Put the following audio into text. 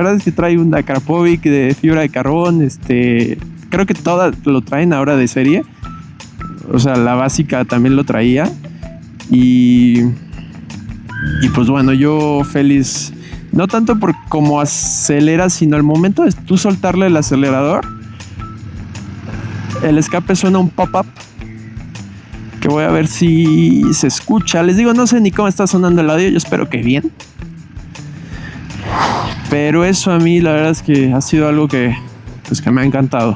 verdad es que trae un Akrapovic de fibra de carbón, creo que todas lo traen ahora de serie. O sea, la básica también lo traía. Y pues bueno, yo feliz. No tanto por cómo acelera, sino al momento de tú soltarle el acelerador, el escape suena un pop-up. Que voy a ver si se escucha. Les digo, no sé ni cómo está sonando el audio. Yo espero que bien. Pero eso a mí la verdad es que ha sido algo que me ha encantado.